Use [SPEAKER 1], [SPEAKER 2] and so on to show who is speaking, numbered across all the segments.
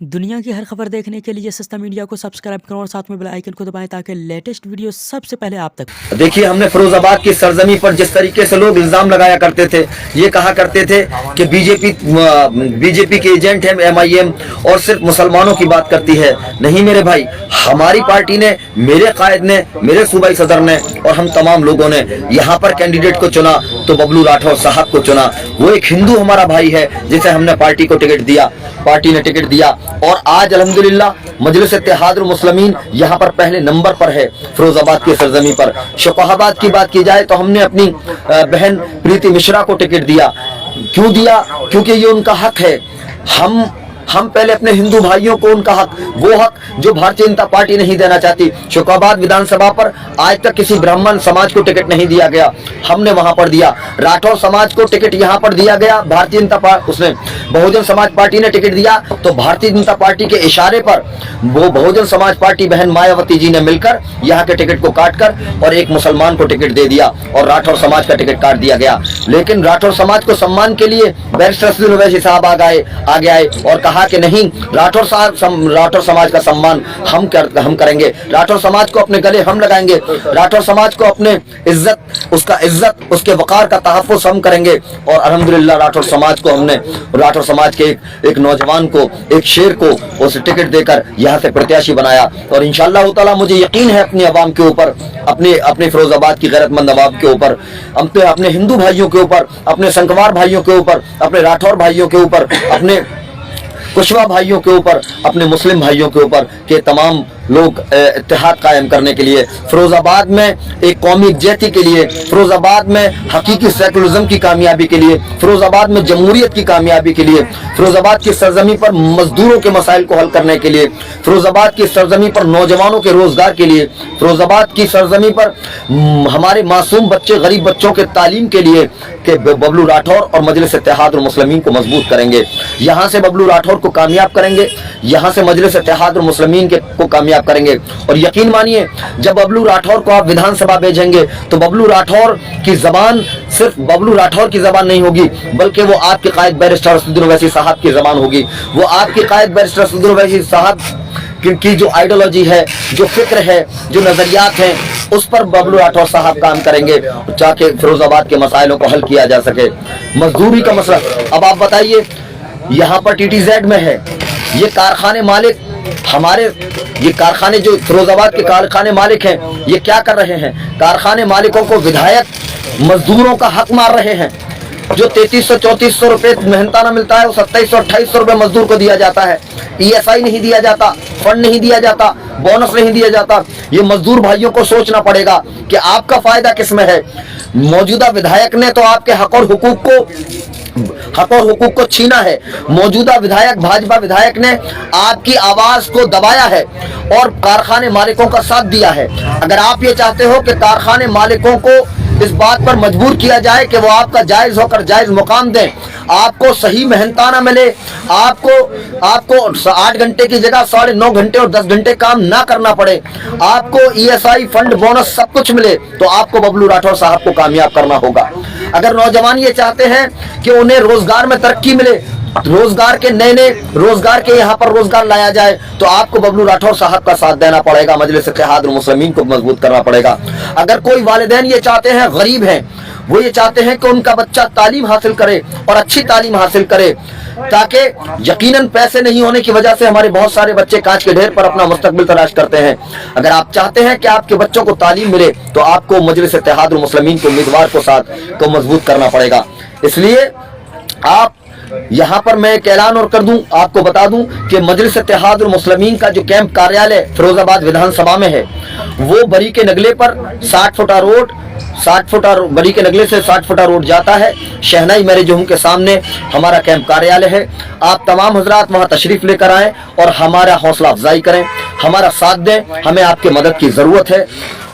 [SPEAKER 1] दुनिया की हर खबर देखने के लिए सस्ता मीडिया को सब्सक्राइब करो और साथ में बेल आइकन को दबाएं ताकि लेटेस्ट वीडियो सबसे पहले आप तक।
[SPEAKER 2] देखिए, हमने फिरोजाबाद की सरजमी पर जिस तरीके से लोग इल्जाम लगाया करते थे, ये कहा करते थे कि बीजेपी के एजेंट हैं MIM और सिर्फ मुसलमानों की बात करती है। नहीं मेरे भाई, हमारी पार्टी ने, मेरे कायद ने, मेरे सूबाई सदर ने और हम तमाम लोगों ने यहाँ पर कैंडिडेट को चुना तो बबलू राठौर साहब को चुना। वो एक हिंदू हमारा भाई है जिसे हमने पार्टी को टिकट दिया, पार्टी ने टिकट दिया और आज अल्हम्दुलिल्लाह मजलिस इत्तेहादुल मुस्लिमीन यहाँ पर पहले नंबर पर है फिरोजाबाद की सरजमी पर। शकोहाबाद की बात की जाए तो हमने अपनी बहन प्रीति मिश्रा को टिकट दिया। क्यों दिया? क्योंकि ये उनका हक है। हम पहले अपने हिंदू भाइयों को उनका हक, वो हक जो भारतीय जनता पार्टी नहीं देना चाहती। शकोहाबाद विधानसभा पर आज तक किसी ब्राह्मण समाज को टिकट नहीं दिया गया, हमने वहां पर दिया। राठौर समाज को टिकट यहाँ पर दिया गया, भारतीय जनता पार्टी, उसने बहुजन समाज पार्टी ने टिकट दिया तो भारतीय जनता पार्टी के इशारे पर वो बहुजन समाज पार्टी बहन मायावती जी ने मिलकर यहाँ के टिकट को काटकर और एक मुसलमान को टिकट दे दिया और राठौर समाज का टिकट काट दिया गया। लेकिन राठौर समाज को सम्मान के लिए बैरिस्टर असदुद्दीन ओवैसी साहब आगे आए और कहा कि नहीं, राठौर समाज का सम्मान हम करेंगे, राठौर समाज को अपने गले हम लगाएंगे, राठौर समाज को अपने इज्जत उसके वकार का तहफ़्फ़ुज़ हम करेंगे। और अल्हम्दुलिल्लाह राठौर समाज को हमने, राठौर समाज के एक नौजवान को, एक शेर को उस टिकट देकर यहाँ से प्रत्याशी बनाया। और इंशाअल्लाह ताला मुझे यकीन है अपनी आवाम के ऊपर, अपने फिरोजाबाद की गैरतमंद आवाम के ऊपर, अपने हिंदू भाइयों के ऊपर, अपने संकवार भाइयों के ऊपर, अपने राठौर भाइयों के ऊपर, अपने कुशवा भाइयों के ऊपर, अपने मुस्लिम भाइयों के ऊपर के तमाम लोग इत्तेहाद कायम करने के लिए, फिरोजाबाद में एक कौमी यकजहती के लिए, फिरोजाबाद में हकीकी सेकुलरिज्म की कामयाबी के लिए, फिरोजाबाद में जमहूरियत की कामयाबी के लिए, फिरोजाबाद की सरजमी पर मजदूरों के मसाइल को हल करने के लिए, फिरोजाबाद की सरजमी पर नौजवानों के रोजगार के लिए, फिरोजाबाद की सरजमी पर हमारे मासूम बच्चे, गरीब बच्चों के तालीम के लिए कि बबलू राठौर और मजलिस इत्तेहादुल मुस्लिमीन को मजबूत करेंगे। यहाँ से बबलू राठौर को कामयाब करेंगे, यहाँ से मजलिस इत्तेहादुल मुस्लिमीन को कामयाब करेंगे। और यकीन मानिए, जब बबलू राठौर को आप विधानसभा भेजेंगे तो बबलू राठौर की जबान सिर्फ बबलू राठौर की जबान नहीं होगी, बल्कि वो आपके कायद बैरिस्टर असदुद्दीन ओवैसी साहब की जबान होगी। वो आपके कायद बैरिस्टर असदुद्दीन ओवैसी साहब की जो आइडियोलॉजी है, जो फिक्र है, जो नजरियात हैं, उस पर बबलू राठौर साहब काम करेंगे ताकि फिरोजाबाद के मसाइलों को हल किया जा सके। मजदूरी का मसला, अब आप बताइए, यहाँ पर TTZ में है, ये कारखाने मालिक हमारे, ये कारखाने जो फिरोजाबाद के कारखाने मालिक हैं, ये क्या कर रहे हैं? कारखाने मालिकों को विधायक मजदूरों का हक मार रहे हैं। जो 3300-3400 रुपए मेहनताना मिलता है, वो 2700-2800 रुपए मजदूर को दिया जाता है। ESI नहीं दिया जाता, फंड नहीं दिया जाता, बोनस नहीं दिया जाता। ये मजदूर भाइयों को सोचना पड़ेगा कि आपका फायदा किसमें है। मौजूदा विधायक ने तो आपके हक और हुकूक को छीना है। मौजूदा विधायक, भाजपा विधायक ने आपकी आवाज को दबाया है और कारखाने मालिकों का साथ दिया है। अगर आप ये चाहते हो कि कारखाने मालिकों को इस बात पर मजबूर किया जाए कि वो आपका जायज होकर जायज मुकाम दें, आपको सही मेहनताना मिले, आपको 8 घंटे की जगह 9.5 घंटे और 10 घंटे काम ना करना पड़े, आपको ESI फंड बोनस सब कुछ मिले, तो आपको बबलू राठौर साहब को कामयाब करना होगा। अगर नौजवान ये चाहते हैं कि उन्हें रोजगार में तरक्की मिले, रोजगार के नए रोजगार के यहाँ पर रोजगार लाया जाए, तो आपको बबलू राठौर साहब का साथ देना पड़ेगा, मजलिस इत्तेहादुल मुस्लिमीन को मजबूत करना पड़ेगा। अगर कोई वालिदैन ये चाहते हैं, गरीब हैं, वो ये चाहते हैं कि उनका बच्चा तालीम हासिल करे और अच्छी तालीम हासिल करे, ताकि यकीनन पैसे नहीं होने की वजह से हमारे बहुत सारे बच्चे कांच के ढेर पर अपना मुस्तकबिल तलाश करते हैं। अगर आप चाहते हैं कि आपके बच्चों को तालीम मिले, तो आपको मजलिस इत्तेहादुल मुस्लिमीन को उम्मीदवार को साथ को मजबूत करना पड़ेगा। इसलिए आप यहाँ पर मैं एक ऐलान और कर दूं, आपको बता दूं कि मजलिस इत्तेहादुल मुस्लिमीन का जो कैंप कार्यालय फिरोजाबाद विधानसभा में है, वो बरी के नगले पर 60 फुटा रोड, बरी के नगले से 60 फुटा रोड जाता है, शहनाई मैरिज होम के सामने हमारा कैंप कार्यालय है। आप तमाम हजरात वहाँ तशरीफ लेकर आएं और हमारा हौसला अफजाई करें, हमारा साथ दें, हमें आपकी मदद की जरूरत है।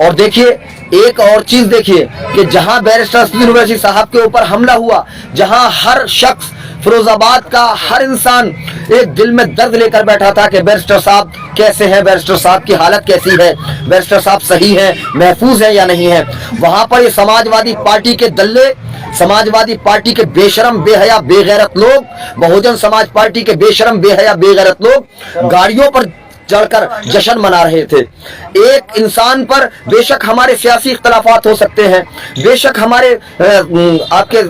[SPEAKER 2] और देखिए, एक और चीज देखिए कि जहां बैरिस्टर असदुद्दीन ओवैसी साहब के ऊपर हमला हुआ, जहां हर शख्स, फिरोजाबाद का हर इंसान एक दिल में दर्द लेकर बैठा था कि बैरिस्टर साहब कैसे हैं, बैरिस्टर साहब की हालत कैसी है, बैरिस्टर साहब सही हैं, महफूज है या नहीं है। वहां पर ये समाजवादी पार्टी के दल्ले, समाजवादी पार्टी के बेशरम बेहया बेगैरत लोग, बहुजन समाज पार्टी के बेशरम बेहया बेगैरत लोग गाड़ियों पर चढ़कर जश्न मना रहे थे। एक इंसान पर बेशक हमारे सियासी इख्तलाफात हो सकते हैं, बेशक हमारे आपके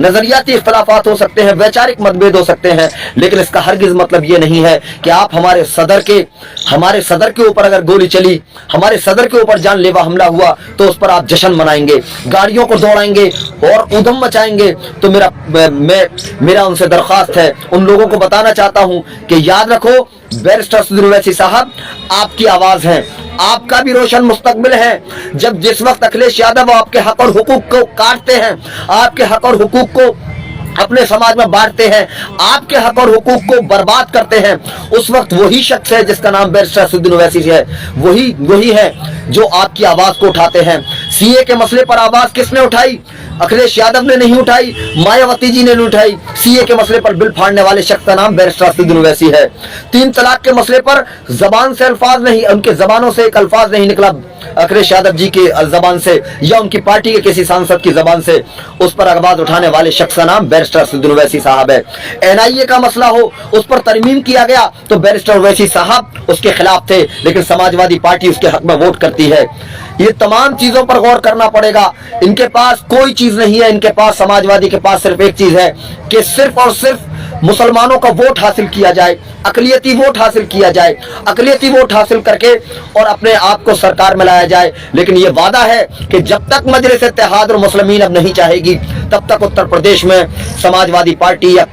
[SPEAKER 2] नजरियाती इख्तलाफात हो सकते हैं, वैचारिक मतभेद हो सकते हैं, लेकिन इसका हरगिज मतलब ये नहीं है कि आप हमारे सदर के ऊपर अगर गोली चली, हमारे सदर के ऊपर जानलेवा हमला हुआ तो उस पर आप जश्न मनाएंगे, गाड़ियों को दौड़ाएंगे और उधम मचाएंगे। तो मेरा उनसे दरख्वास्त है, उन लोगों को बताना चाहता हूं कि याद रखो, बैरिस्टर असदुद्दीन ओवैसी साहब आपकी आवाज है, आपका भी रोशन मुस्तकबिल है। जब जिस वक्त अखिलेश यादव आपके हक और हुकूक को काटते हैं, आपके हक और हुकूक को अपने समाज में बांटते हैं, आपके हक और हुकूक को बर्बाद करते हैं, उस वक्त वही शख्स है जिसका नाम बैरिस्टर असदुद्दीन ओवैसी है, वही है जो आपकी आवाज को उठाते हैं। सीए के मसले पर आवाज किसने उठाई? अखिलेश यादव ने नहीं उठाई, मायावती जी ने नहीं उठाई। सीए के मसले पर बिल फाड़ने वाले शख्स का नाम बैरिस्टर असदुद्दीन ओवैसी है। 3 तलाक के मसले पर जबान से अल्फाज नहीं, उनके जबानों से एक अल्फाज नहीं निकला अखिलेश यादव जी की जबान से या उनकी पार्टी के किसी सांसद की जबान से, उस पर आवाज उठाने वाले शख्स का नाम बैरिस्टर असदुद्दीन ओवैसी साहब है। एनआईए का मसला हो, उस पर तरमीम किया गया तो बैरिस्टर ओवैसी साहब उसके खिलाफ थे, लेकिन समाजवादी पार्टी उसके हक में वोट करती है। ये तमाम चीजों पर गौर करना पड़ेगा। इनके पास कोई चीज नहीं है, इनके पास, समाजवादी के पास सिर्फ एक चीज है कि सिर्फ और सिर्फ मुसलमानों का वोट हासिल किया जाए, अकलियती वोट हासिल किया जाए, अकलियती वोट हासिल करके और अपने आप को सरकार में लाया जाए। लेकिन ये वादा है कि जब तक मजलिस इत्तेहाद और मुस्लिमीन अब नहीं चाहेगी, तब तक उत्तर प्रदेश में समाजवादी पार्टी या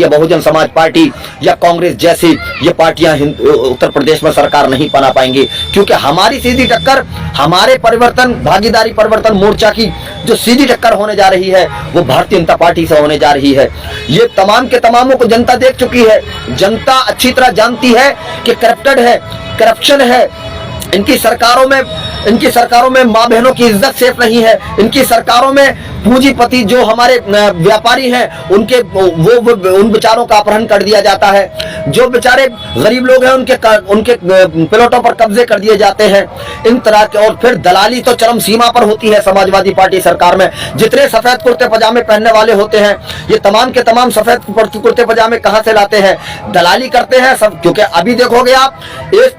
[SPEAKER 2] बहुजन समाज पार्टी या कांग्रेस जैसी ये पार्टियां उत्तर प्रदेश में सरकार नहीं बना पाएंगी, क्योंकि हमारी सीधी टक्कर, हमारे भागीदारी परिवर्तन मोर्चा की जो सीधी टक्कर होने जा रही है वो भारतीय जनता पार्टी से होने जा रही है। ये तमाम के तमामों को जनता देख चुकी है, जनता अच्छी तरह जानती है कि करप्टेड है, करप्शन है, इनकी सरकारों में माँ बहनों की इज्जत सेफ नहीं है, इनकी सरकारों में पूंजीपति जो हमारे व्यापारी हैं उनके उन बेचारों का अपहरण कर दिया जाता है, जो बेचारे गरीब लोग हैं उनके प्लॉटों पर कब्जे कर दिए जाते हैं, इन तरह के। और फिर दलाली तो चरम सीमा पर होती है समाजवादी पार्टी सरकार में। जितने सफेद कुर्ते पजामे पहनने वाले होते हैं, ये तमाम के तमाम सफेद कुर्ते पजामे कहां से लाते हैं? दलाली करते हैं सब, क्योंकि अभी देखोगे आप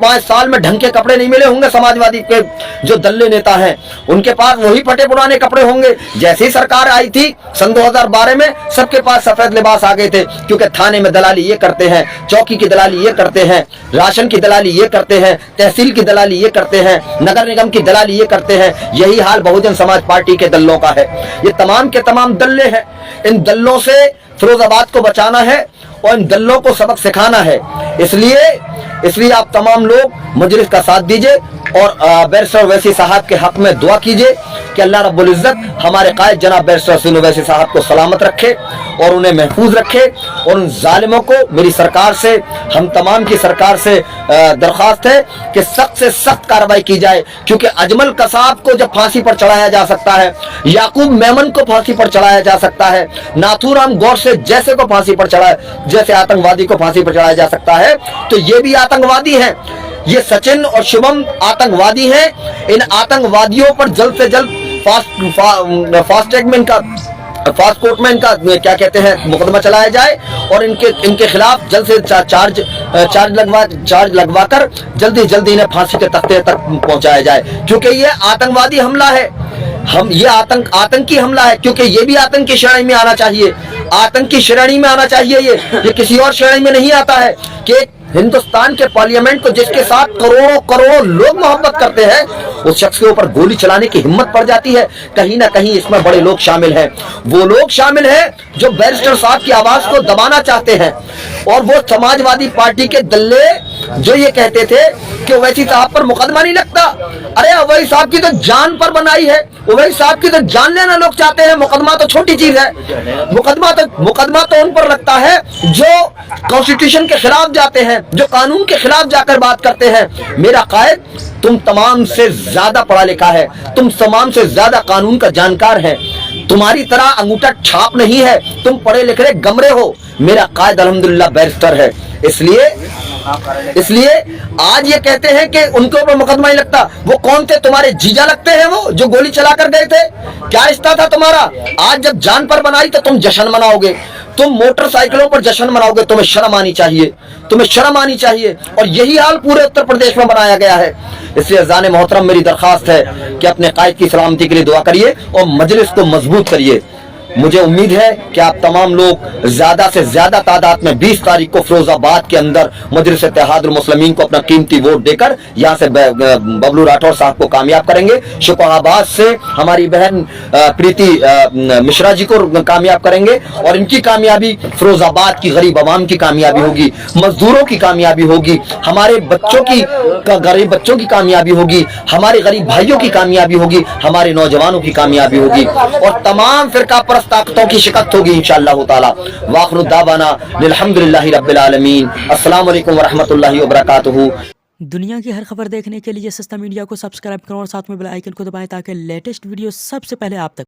[SPEAKER 2] 5 साल में ढंग के कपड़े नहीं मिले होंगे समाजवादी के जो दल्ले नेता हैं, उनके पास वही फटे पुराने कपड़े होंगे। जैसी सरकार आई थी सन 2012 में, सबके पास सफेद लिबास आ गए थे, क्योंकि थाने में दलाली ये करते हैं, चौकी की दलाली ये करते हैं, राशन की दलाली ये करते हैं, तहसील की दलाली ये करते हैं, नगर निगम की दलाली ये करते हैं। यही हाल बहुजन समाज पार्टी के दल्लों का है। ये तमाम के तमाम दल्ले हैं। इन दल्लों से फिरोजाबाद को बचाना है और इन दल्लों को सबक सिखाना है। इसलिए आप तमाम लोग मजलिस का साथ दीजिए और बैरिस्टर ओवैसी साहब के हक में दुआ कीजिए कि अल्लाह रब्बुल इज्जत हमारे कायद जनाब बैरिस्टर असदुद्दीन ओवैसी साहब को सलामत रखे और उन्हें महफूज रखे। और उन जालिमों को मेरी सरकार से, हम तमाम की सरकार से दरख्वास्त है कि सख्त से सख्त कार्रवाई की जाए, क्योंकि अजमल कसाब को जब फांसी पर चढ़ाया जा सकता है, याकूब मेमन को फांसी पर चढ़ाया जा सकता है, नाथूराम गौडसे जैसे को फांसी पर जैसे आतंकवादी को फांसी पर चढ़ाया जा सकता है, तो ये भी आतंकवादी हैं। ये सचिन और शुभम आतंकवादी हैं। इन आतंकवादियों पर जल्द से जल्द फास्ट कोर्ट में इनका क्या कहते हैं मुकदमा चलाया जाए और इनके खिलाफ जल्द से चार्ज लगवाकर जल्दी इन्हें फांसी के तख्ते तक पहुंचाया जाए, क्योंकि ये आतंकवादी हमला है। ये आतंकी हमला है, क्योंकि ये भी आतंक की श्रेणी में आना चाहिए, आतंक की श्रेणी में आना चाहिए। ये किसी और श्रेणी में नहीं आता है कि हिंदुस्तान के पार्लियामेंट को जिसके साथ करोड़ों लोग मोहब्बत करते हैं, उस शख्स के ऊपर गोली चलाने की हिम्मत पड़ जाती है। कहीं ना कहीं इसमें बड़े लोग शामिल हैं। वो लोग शामिल हैं जो बैरिस्टर साहब की आवाज को दबाना चाहते हैं, और वो समाजवादी पार्टी के दल्ले जो ये कहते थे कि ओवैसी साहब पर मुकदमा नहीं लगता। अरे ओवैसी साहब की तो जान पर बनाई है, ओवैसी साहब की तो जान लेना लोग चाहते हैं। मुकदमा तो छोटी चीज है, मुकदमा तो उन पर लगता है जो कॉन्स्टिट्यूशन के खिलाफ जाते हैं, जो कानून के खिलाफ जाकर बात करते हैं। मेरा कायद तुम तमाम से ज्यादा पढ़ा लिखा है, तुम तमाम से ज्यादा कानून का जानकार है, तुम्हारी तरह अंगूठा छाप नहीं है, तुम पढ़े लिखे गमरे हो, मेरा कायद अल्हम्दुलिल्लाह बैरिस्टर है। इसलिए आज ये कहते हैं कि उनके ऊपर मुकदमा नहीं लगता। वो कौन थे? तुम्हारे जीजा लगते हैं वो जो गोली चला कर गए थे? क्या रिश्ता था तुम्हारा? आज जब जान पर बनाई तो तुम जश्न मनाओगे, तुम मोटरसाइकिलों पर जश्न मनाओगे। तुम्हें शर्म आनी चाहिए, तुम्हें शर्म आनी चाहिए। और यही हाल पूरे उत्तर प्रदेश में बनाया गया है। इसलिए अज़ान मोहतरम मेरी दरख्वास्त है कि अपने कायद की सलामती के लिए दुआ करिए और मजलिस को मजबूत करिए। मुझे उम्मीद है कि आप तमाम लोग ज्यादा से ज्यादा तादाद में 20 तारीख को फिरोजाबाद के अंदर मजलिस इत्तेहादुल मुस्लिमीन को अपना कीमती वोट देकर यहाँ से बबलू राठौर साहब को कामयाब करेंगे। शुकोहाबाद से हमारी बहन प्रीति मिश्रा जी को कामयाब करेंगे और इनकी कामयाबी फिरोजाबाद की गरीब आवाम की कामयाबी होगी, मजदूरों की कामयाबी होगी, हमारे बच्चों की गरीब बच्चों की कामयाबी होगी, हमारे गरीब भाइयों की कामयाबी होगी, हमारे नौजवानों की कामयाबी होगी और तमाम फिरका परस्त ताकतों की शिकस्त होगी इंशाअल्लाह ताला। वाखिरु दावाना अल्हम्दुलिल्लाहि रब्बिल आलमीन। अस्सलामु अलैकुम व रहमतुल्लाहि व बरकातुहू।
[SPEAKER 1] दुनिया की हर खबर देखने के लिए सस्ता मीडिया को सब्सक्राइब करो और साथ में बेल आइकन को दबाएं ताकि लेटेस्ट वीडियो सबसे पहले आप तक